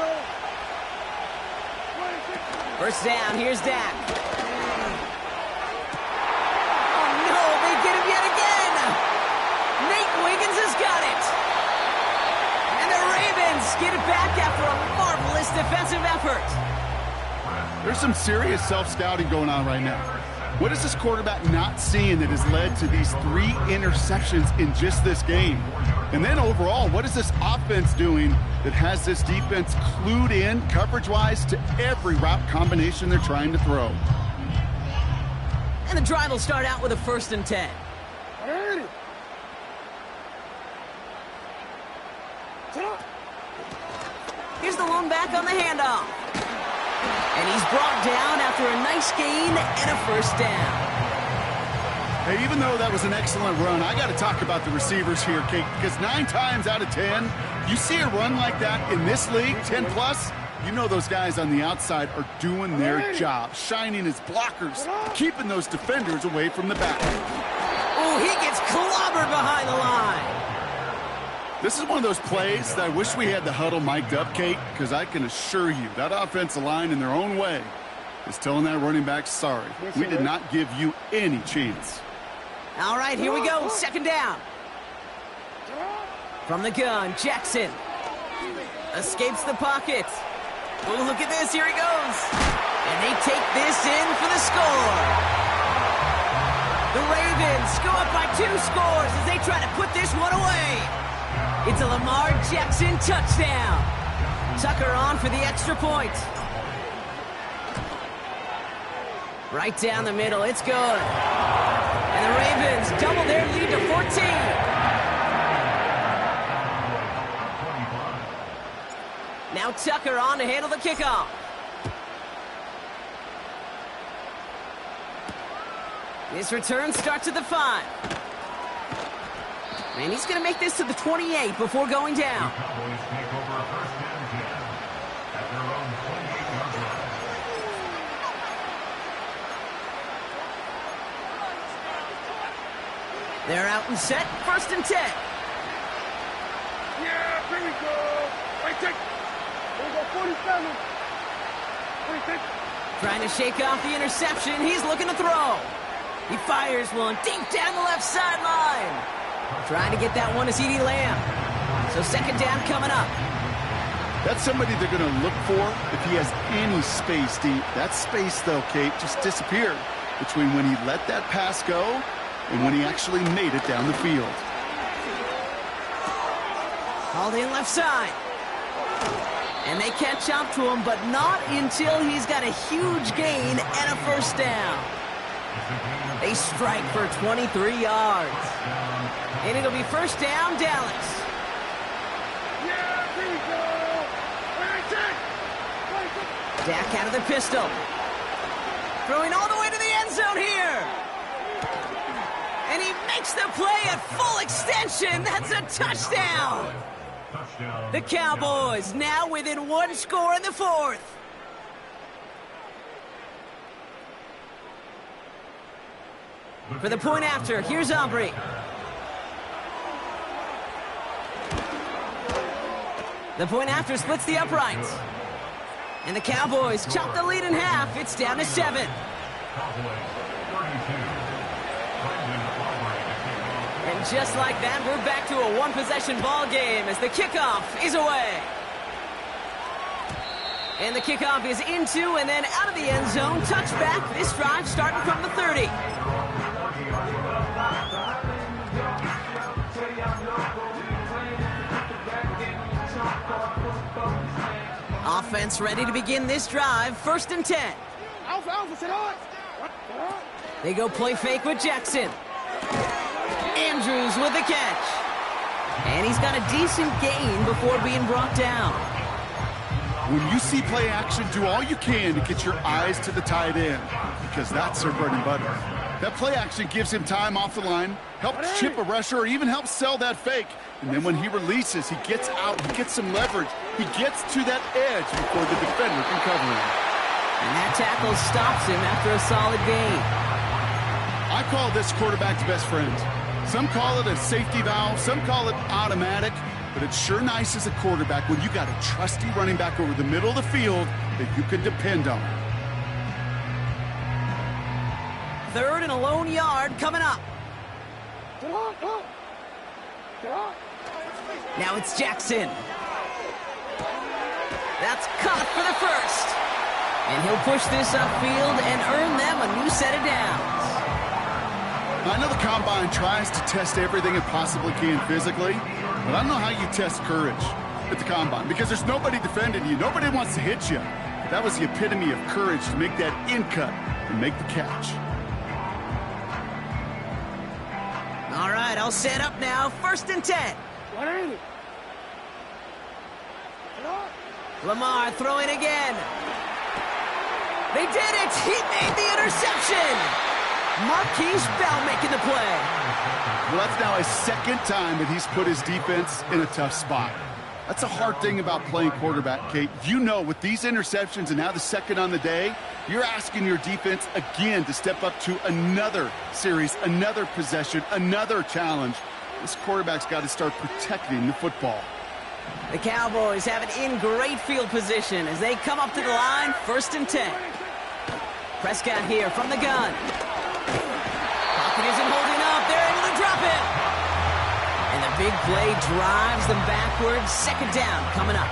1st down. Here's Dak. Oh, no. They get him yet again. Nate Wiggins has got it. And the Ravens get it back after a marvelous defensive effort. There's some serious self-scouting going on right now. What is this quarterback not seeing that has led to these 3 interceptions in just this game? And then overall, what is this offense doing that has this defense clued in coverage-wise to every route combination they're trying to throw? And the drive will start out with a 1st and 10. Here's the lone back on the handoff. And he's brought down after a nice gain and a 1st down. Hey, even though that was an excellent run, I got to talk about the receivers here, Kate, because 9 times out of 10, you see a run like that in this league, 10 plus, you know those guys on the outside are doing their job, shining as blockers, keeping those defenders away from the back. Oh, he gets clobbered behind the line. This is one of those plays that I wish we had the huddle mic'd up, Kate, because I can assure you that offensive line in their own way is telling that running back, sorry, we did not give you any chance. All right, here we go. 2nd down. From the gun, Jackson escapes the pocket. Oh, look at this. Here he goes. And they take this in for the score. The Ravens go up by 2 scores as they try to put this one away. It's a Lamar Jackson touchdown. Tucker on for the extra point. Right down the middle. It's good. And the Ravens double their lead to 14. Now Tucker on to handle the kickoff. This return starts at the 5. And he's going to make this to the 28 before going down. They're out and set. 1st and 10. Yeah, here we go. Right, take. Here we go, 47. 46. Trying to shake off the interception. He's looking to throw. He fires one deep down the left sideline. Trying to get that one to CeeDee Lamb. So 2nd down coming up. That's somebody they're going to look for if he has any space deep. That space, though, Kate, just disappeared between when he let that pass go and when he actually made it down the field. Hauled in left side. And they catch up to him, but not until he's got a huge gain and a first down. They strike for 23 yards. And it'll be first down, Dallas. Yeah, here we go. Dak out of the pistol. Throwing all the way to the end zone here. And he makes the play at full extension. That's a touchdown. The Cowboys now within one score in the fourth. For the point after, here's Aubrey. The point after splits the uprights. And the Cowboys chop the lead in half. It's down to 7. And just like that, we're back to a one-possession ball game as the kickoff is away. And the kickoff is into and then out of the end zone. Touchback. This drive starting from the 30. Offense ready to begin this drive. First and 10. They go play fake with Jackson. Andrews with the catch. And he's got a decent gain before being brought down. When you see play action, do all you can to get your eyes to the tight end, because that's their bread and butter. That play action gives him time off the line, helps chip a rusher, or even helps sell that fake. And then when he releases, he gets out, he gets some leverage. He gets to that edge before the defender can cover him. And that tackle stops him after a solid gain. I call this quarterback's best friend. Some call it a safety valve, some call it automatic, but it's sure nice as a quarterback when you got a trusty running back over the middle of the field that you can depend on. Third and a lone yard coming up. Now it's Jackson. That's caught for the first. And he'll push this upfield and earn them a new set of downs. I know the Combine tries to test everything it possibly can physically, but I don't know how you test courage at the Combine, because there's nobody defending you. Nobody wants to hit you. But that was the epitome of courage to make that in cut and make the catch. All right, I'll set up now. First and 10. Lamar throwing again. They did it. He made the interception. Marquise Bell making the play. Well, that's now his second time that he's put his defense in a tough spot. That's a hard thing about playing quarterback, Kate. You know, with these interceptions and now the second on the day, you're asking your defense again to step up to another series, another possession, another challenge. This quarterback's got to start protecting the football. The Cowboys have it in great field position as they come up to the line. First and 10. Prescott here from the gun. Pocket isn't holding up. They're able to drop it. And the big play drives them backwards. Second down coming up.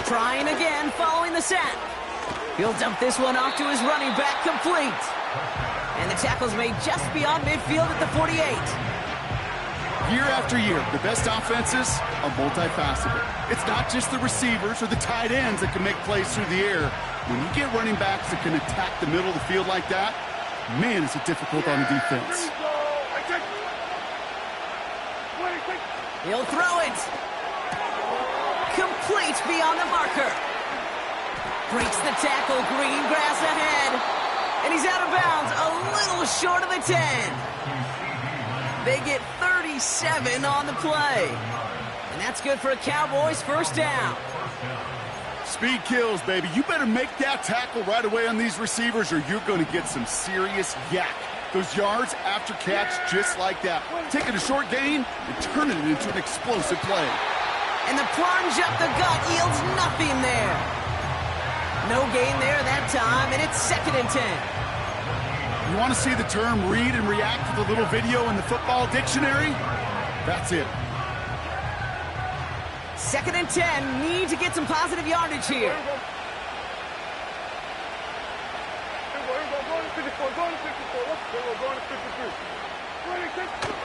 Trying again following the sack. He'll dump this one off to his running back, complete. And the tackle's made just beyond midfield at the 48. Year after year, the best offenses are multifaceted. It's not just the receivers or the tight ends that can make plays through the air. When you get running backs that can attack the middle of the field like that, man, is it difficult on the defense. He'll throw it. Complete beyond the marker. Breaks the tackle, green grass ahead. And he's out of bounds, a little short of the 10. They get 37 on the play. And that's good for a Cowboys first down. Speed kills, baby. You better make that tackle right away on these receivers or you're going to get some serious yak Those yards after catch just like that. Taking a short gain and turning it into an explosive play. And the plunge up the gut yields nothing there. No gain there that time, and it's 2nd and 10. You want to see the term read and react with a little video in the football dictionary? That's it. 2nd and 10, need to get some positive yardage here.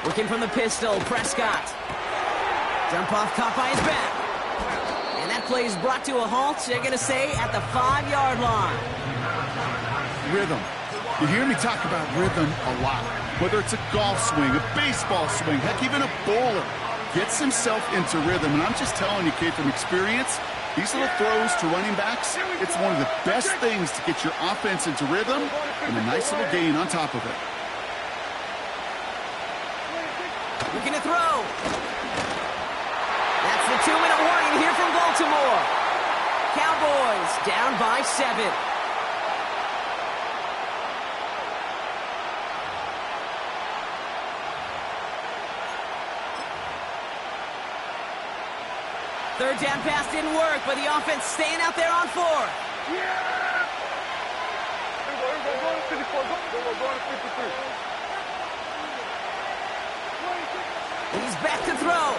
Working from the pistol, Prescott. Dump off caught by his back. And that play is brought to a halt, they're going to say, at the 5-yard line. Rhythm. You hear me talk about rhythm a lot. Whether it's a golf swing, a baseball swing, heck, even a bowler gets himself into rhythm. And I'm just telling you, kid, from experience, these little throws to running backs, it's one of the best things to get your offense into rhythm and a nice little gain on top of it. Looking to throw. That's the 2-minute warning here from Baltimore. Cowboys down by 7. Third down pass didn't work, but the offense staying out there on 4. He's back to throw.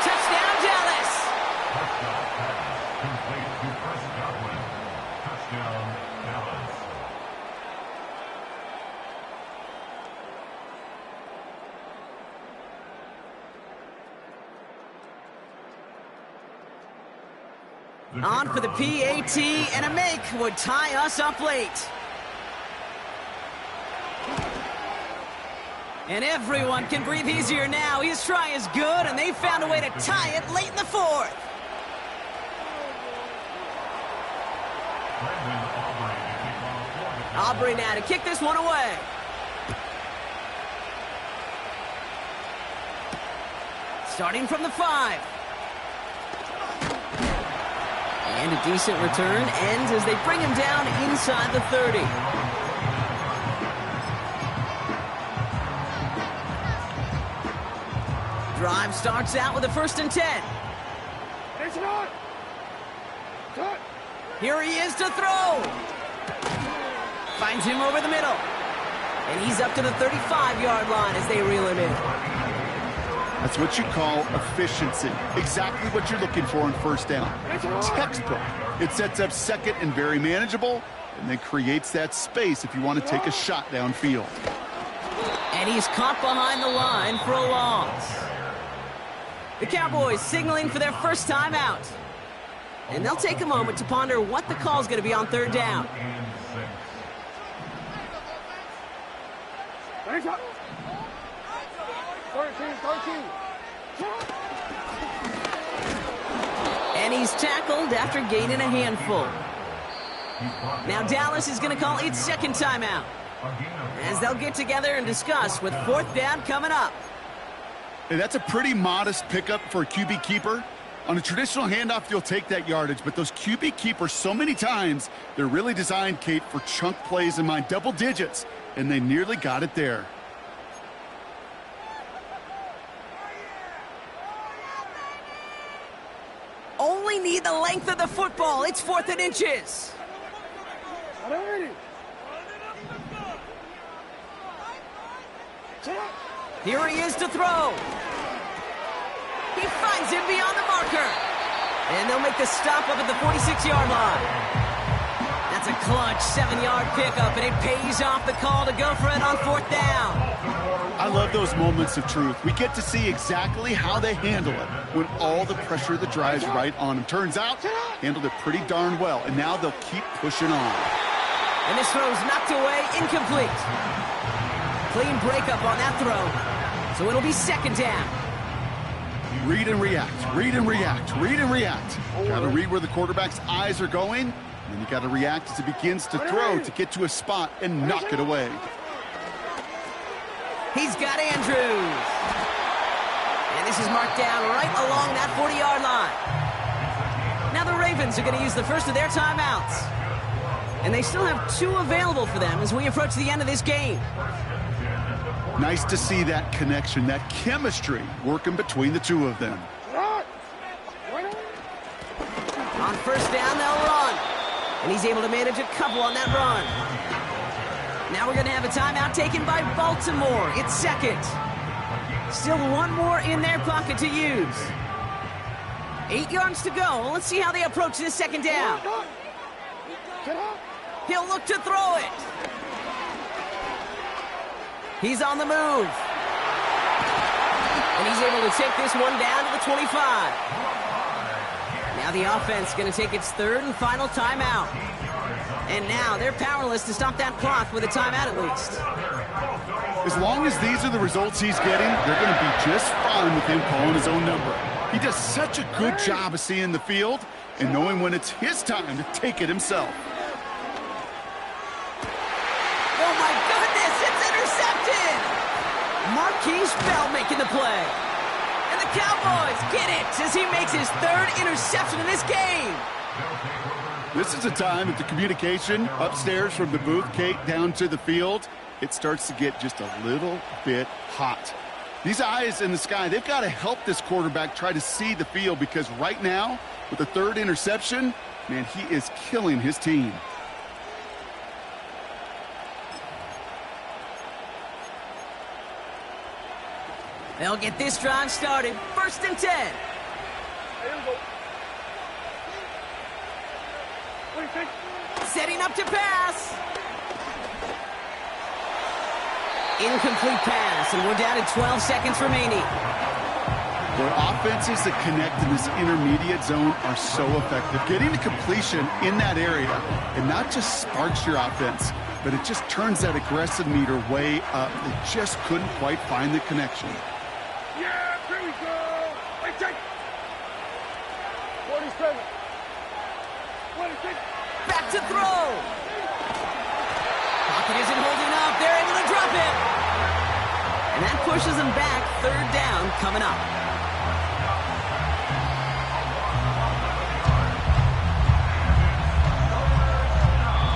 Touchdown, Dallas. On for the PAT, and a make would tie us up late. And everyone can breathe easier now. His try is good, and they found a way to tie it late in the 4th. Aubrey now to kick this one away. Starting from the 5. And a decent return ends as they bring him down inside the 30. Drive starts out with a 1st and 10. Here he is to throw. Finds him over the middle. And he's up to the 35-yard line as they reel him in. That's what you call efficiency. Exactly what you're looking for on 1st down. Textbook. It sets up 2nd and very manageable, and then creates that space if you want to take a shot downfield. And he's caught behind the line for a loss. The Cowboys signaling for their first time out. And they'll take a moment to ponder what the call is going to be on 3rd down. And he's tackled after gaining a handful. Now Dallas is going to call its 2nd timeout, as they'll get together and discuss with 4th down coming up. And that's a pretty modest pickup for a QB keeper. On a traditional handoff, you'll take that yardage, but those QB keepers, so many times, they're really designed, Kate, for chunk plays in mind, double digits, and they nearly got it there. Only need the length of the football. It's 4th and inches. Here he is to throw. He finds him beyond the marker. And they'll make the stop up at the 46-yard line. That's a clutch 7-yard pickup, and it pays off the call to go for it on 4th down. I love those moments of truth. We get to see exactly how they handle it when all the pressure of the drive's right on them. Turns out, handled it pretty darn well, and now they'll keep pushing on. And this throw's knocked away, incomplete. Clean breakup on that throw, so it'll be 2nd down. Read and react, read and react, read and react. Got to read where the quarterback's eyes are going, and then you got to react as he begins to throw to get to a spot and knock it away. He's got Andrews. And this is marked down right along that 40-yard line. Now the Ravens are going to use the first of their timeouts. And they still have 2 available for them as we approach the end of this game. Nice to see that connection, that chemistry working between the 2 of them. On first down, they'll run. And he's able to manage a couple on that run. Now we're going to have a timeout taken by Baltimore. It's second. Still 1 more in their pocket to use. 8 yards to go. Let's see how they approach this second down. He'll look to throw it. He's on the move. And he's able to take this one down to the 25. Now the offense going to take its 3rd and final timeout. And now they're powerless to stop that clock with a timeout at least. As long as these are the results he's getting, they're going to be just fine with him calling his own number. He does such a good job of seeing the field and knowing when it's his time to take it himself. Oh my goodness, it's intercepted! Marquise Bell making the play. And the Cowboys get it as he makes his 3rd interception in this game. This is a time that the communication upstairs from the booth, Kate, down to the field, it starts to get just a little bit hot. These eyes in the sky, they've got to help this quarterback try to see the field because right now, with the 3rd interception, man, he is killing his team. They'll get this drive started. 1st and 10. Setting up to pass. Incomplete pass, and we're down to 12 seconds remaining. Where offenses that connect in this intermediate zone are so effective. Getting a completion in that area, it not just sparks your offense, but it just turns that aggressive meter way up. They just couldn't quite find the connection. Yeah, here we go. Wait, check. 47. 26. Back to throw. Pocket isn't holding up. They're able to drop it. And that pushes them back. 3rd down coming up.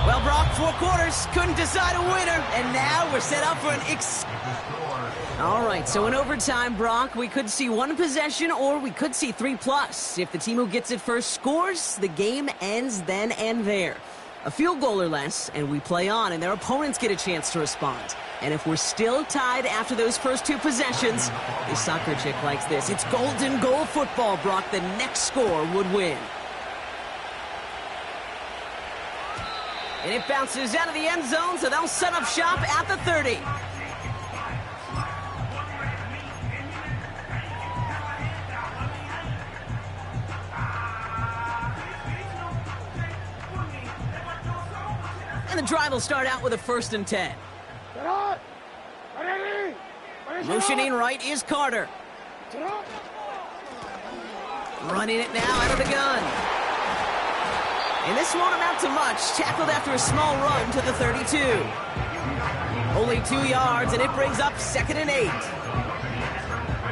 Well, Brock, 4 quarters. Couldn't decide a winner. And now we're set up for an All right, so in overtime, Brock, we could see 1 possession or we could see 3+. If the team who gets it first scores, the game ends then and there. A field goal or less, and we play on, and their opponents get a chance to respond. And if we're still tied after those first 2 possessions, a soccer chick likes this. It's golden goal football, Brock. The next score would win. And it bounces out of the end zone, so they'll set up shop at the 30. And the drive will start out with a 1st and 10. Motioning right is Carter. Running it now out of the gun. And this won't amount to much. Tackled after a small run to the 32. Only 2 yards, and it brings up 2nd and 8.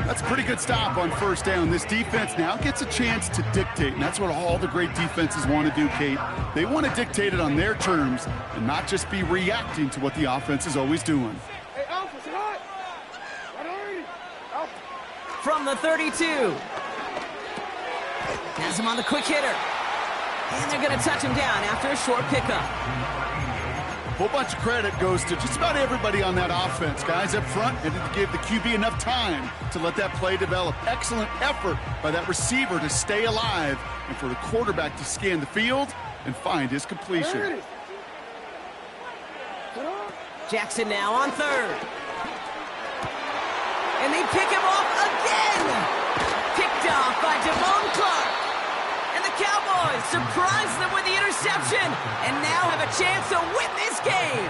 That's a pretty good stop on 1st down. This defense now gets a chance to dictate, and that's what all the great defenses want to do, Kate. They want to dictate it on their terms and not just be reacting to what the offense is always doing. Hey, Alpha, sit hot. From the 32. Has him on the quick hitter. And they're going to touch him down after a short pickup. A whole bunch of credit goes to just about everybody on that offense. Guys up front and to give the QB enough time to let that play develop. Excellent effort by that receiver to stay alive and for the quarterback to scan the field and find his completion. Jackson now on 3rd. And they pick him off again. Picked off by Devon Clark. And the Cowboys surprise them with the interception and now have a chance to win this game.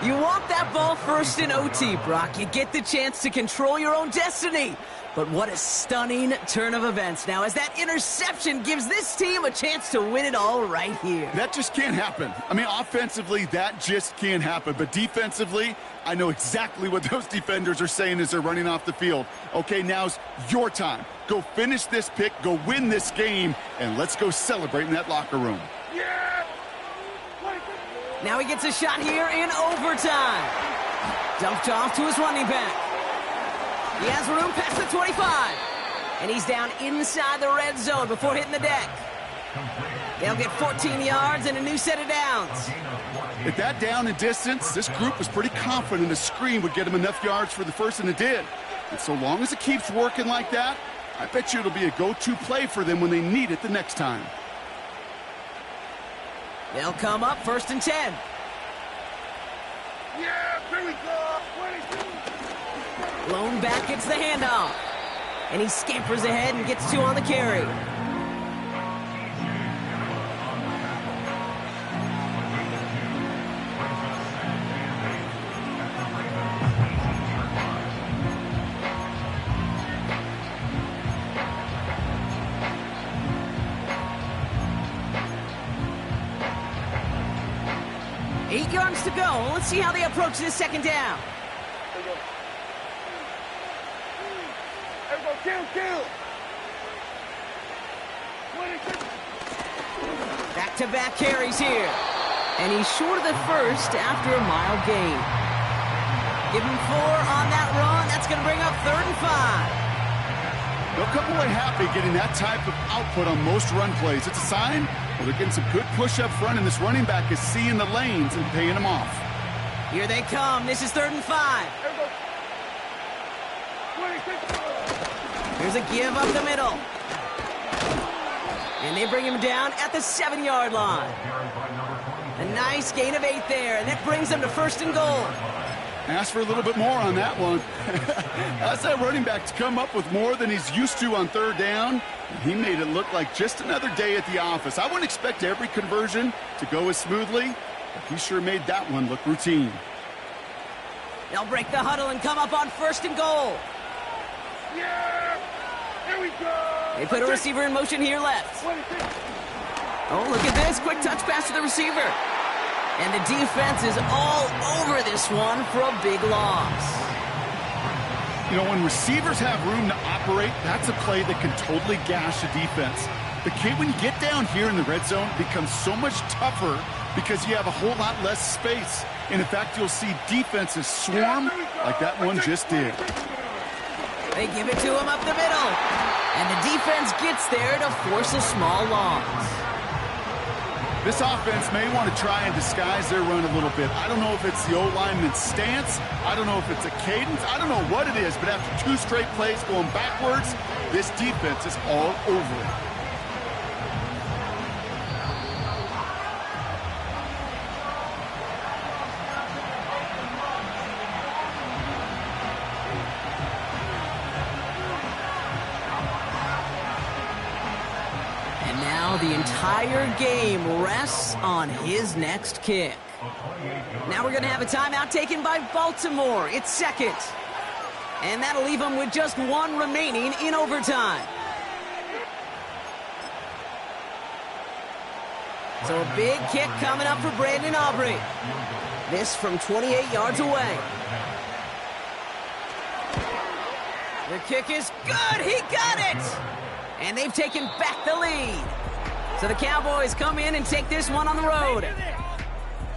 You want that ball first in OT, Brock. You get the chance to control your own destiny. But what a stunning turn of events now as that interception gives this team a chance to win it all right here. That just can't happen. I mean, offensively, that just can't happen. But defensively, I know exactly what those defenders are saying as they're running off the field. Okay, now's your time. Go finish this pick, go win this game, and let's go celebrate in that locker room. Yeah! Now he gets a shot here in overtime. Dumped off to his running back. He has room past the 25. And he's down inside the red zone before hitting the deck. They'll get 14 yards and a new set of downs. At that down and distance, this group was pretty confident a screen would get him enough yards for the first, and it did. And so long as it keeps working like that, I bet you it'll be a go-to play for them when they need it the next time. They'll come up 1st and 10. Yeah, here we go. 22. Lone back gets the handoff. And he scampers ahead and gets 2 on the carry. Eight yards to go. Let's see how they approach this second down. Kill. Back-to-back carries here. And he's short of the first after a mile gain. Give him 4 on that run. That's going to bring up 3rd and 5. They'll come away happy getting that type of output on most run plays. It's a sign well, they're getting some good push up front, and this running back is seeing the lanes and paying them off. Here they come. This is 3rd and 5. Here's a give up the middle. And they bring him down at the 7-yard line. A nice gain of 8 there, and that brings them to 1st and goal. Ask for a little bit more on that one. That's that running back to come up with more than he's used to on 3rd down. He made it look like just another day at the office. I wouldn't expect every conversion to go as smoothly, but he sure made that one look routine. They'll break the huddle and come up on 1st and goal. Yeah! Here we go! They put a receiver in motion here left. Oh, look at this. Quick touch pass to the receiver. And the defense is all over this one for a big loss. You know, when receivers have room to operate, that's a play that can totally gash a defense. But Kate, when you get down here in the red zone, it becomes so much tougher because you have a whole lot less space. And in fact, you'll see defenses swarm like that one just did. They give it to him up the middle. And the defense gets there to force a small loss. This offense may want to try and disguise their run a little bit. I don't know if it's the O-lineman's stance. I don't know if it's a cadence. I don't know what it is, but after 2 straight plays going backwards, this defense is all over it. The entire game rests on his next kick. Now we're going to have a timeout taken by Baltimore. It's 2nd. And that'll leave them with just 1 remaining in overtime. So a big kick coming up for Brandon Aubrey. This from 28 yards away. The kick is good. He got it. And they've taken back the lead. So the Cowboys come in and take this one on the road.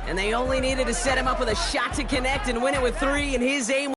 And they only needed to set him up with a shot to connect and win it with 3, and his aim